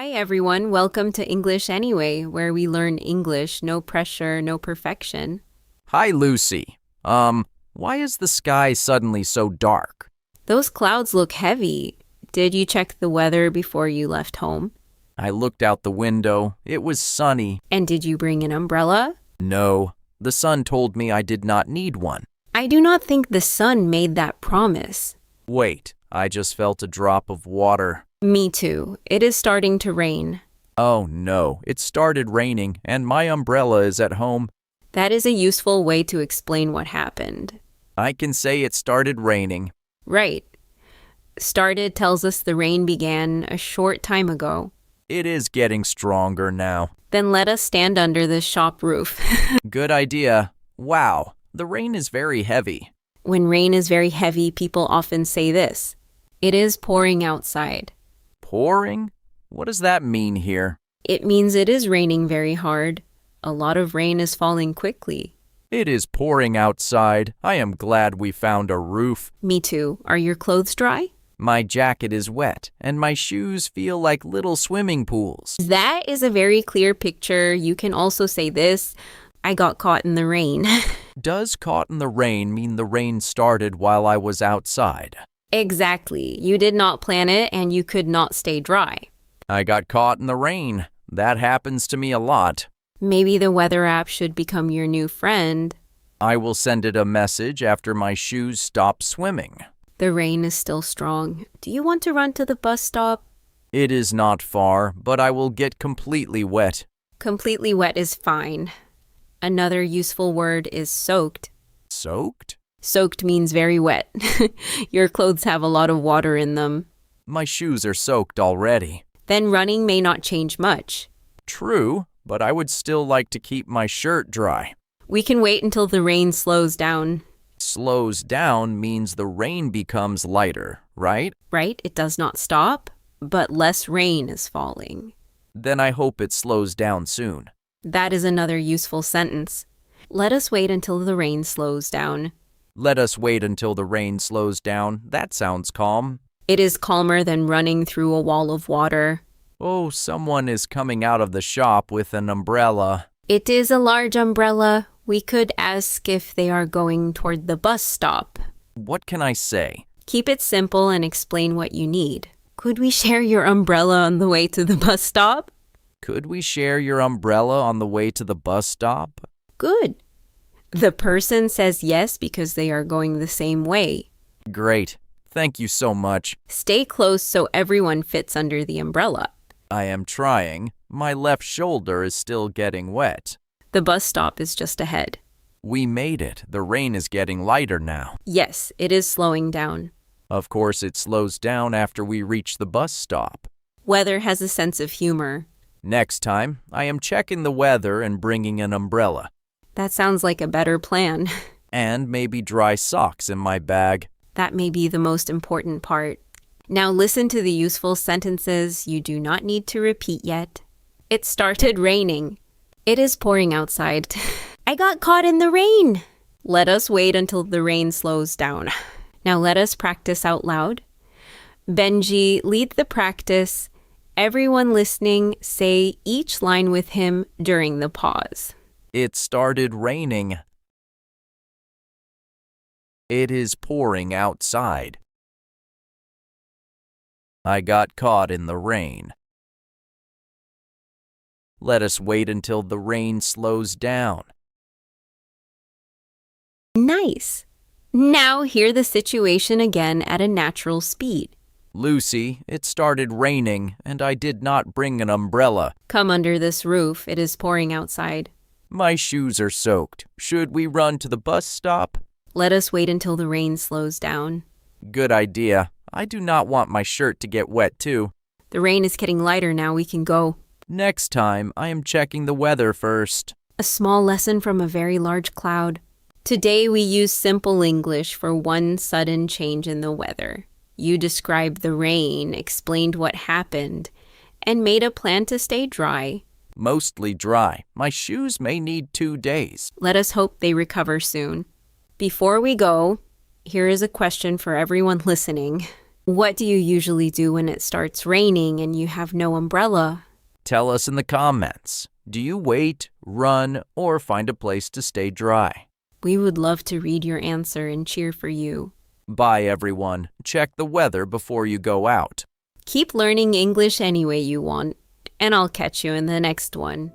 Hi, everyone. Welcome to English Anyway, where we learn English, no pressure, no perfection. Hi, Lucy. Why is the sky suddenly so dark? Those clouds look heavy. Did you check the weather before you left home? I looked out the window. It was sunny. And did you bring an umbrella? No, the sun told me I did not need one. I do not think the sun made that promise. Wait, I just felt a drop of water. Me too. It is starting to rain. Oh no, it started raining and my umbrella is at home. That is a useful way to explain what happened. I can say it started raining. Right. Started tells us the rain began a short time ago. It is getting stronger now. Then let us stand under the shop roof. Good idea. Wow, the rain is very heavy. When rain is very heavy, people often say this: "It is pouring outside." Pouring? What does that mean here? It means it is raining very hard. A lot of rain is falling quickly. It is pouring outside. I am glad we found a roof. Me too. Are your clothes dry? My jacket is wet, and my shoes feel like little swimming pools. That is a very clear picture. You can also say this: I got caught in the rain. Does caught in the rain mean the rain started while I was outside? Exactly. You did not plan it and you could not stay dry. I got caught in the rain. That happens to me a lot. Maybe the weather app should become your new friend. I will send it a message after my shoes stop swimming. The rain is still strong. Do you want to run to the bus stop? It is not far, but I will get completely wet. Completely wet is fine. Another useful word is soaked. Soaked? Soaked means very wet. Your clothes have a lot of water in them. My shoes are soaked already. Then running may not change much. True, but I would still like to keep my shirt dry. We can wait until the rain slows down. Slows down means the rain becomes lighter, right? Right? It does not stop, but less rain is falling. Then I hope it slows down soon. That is another useful sentence. Let us wait until the rain slows down. Let us wait until the rain slows down. That sounds calm. It is calmer than running through a wall of water. Oh, someone is coming out of the shop with an umbrella. It is a large umbrella. We could ask if they are going toward the bus stop. What can I say? Keep it simple and explain what you need. Could we share your umbrella on the way to the bus stop? Could we share your umbrella on the way to the bus stop? Good. The person says yes because they are going the same way. Great. Thank you so much. Stay close so everyone fits under the umbrella. I am trying. My left shoulder is still getting wet. The bus stop is just ahead. We made it. The rain is getting lighter now. Yes, it is slowing down. Of course, it slows down after we reach the bus stop. Weather has a sense of humor. Next time, I am checking the weather and bringing an umbrella. That sounds like a better plan. And maybe dry socks in my bag. That may be the most important part. Now listen to the useful sentences you do not need to repeat yet. It started raining. It is pouring outside. I got caught in the rain. Let us wait until the rain slows down. Now let us practice out loud. Benji, lead the practice. Everyone listening, say each line with him during the pause. It started raining. It is pouring outside. I got caught in the rain. Let us wait until the rain slows down. Nice. Now hear the situation again at a natural speed. Lucy, it started raining, and I did not bring an umbrella. Come under this roof. It is pouring outside. My shoes are soaked. Should we run to the bus stop? Let us wait until the rain slows down. Good idea. I do not want my shirt to get wet too. The rain is getting lighter now. We can go. Next time, I am checking the weather first. A small lesson from a very large cloud. Today we use simple English for one sudden change in the weather. You described the rain, explained what happened, and made a plan to stay dry. Mostly dry. My shoes may need 2 days. Let us hope they recover soon. Before we go, here is a question for everyone listening. What do you usually do when it starts raining and you have no umbrella? Tell us in the comments. Do you wait, run, or find a place to stay dry? We would love to read your answer and cheer for you. Bye, everyone. Check the weather before you go out. Keep learning English any way you want, and I'll catch you in the next one.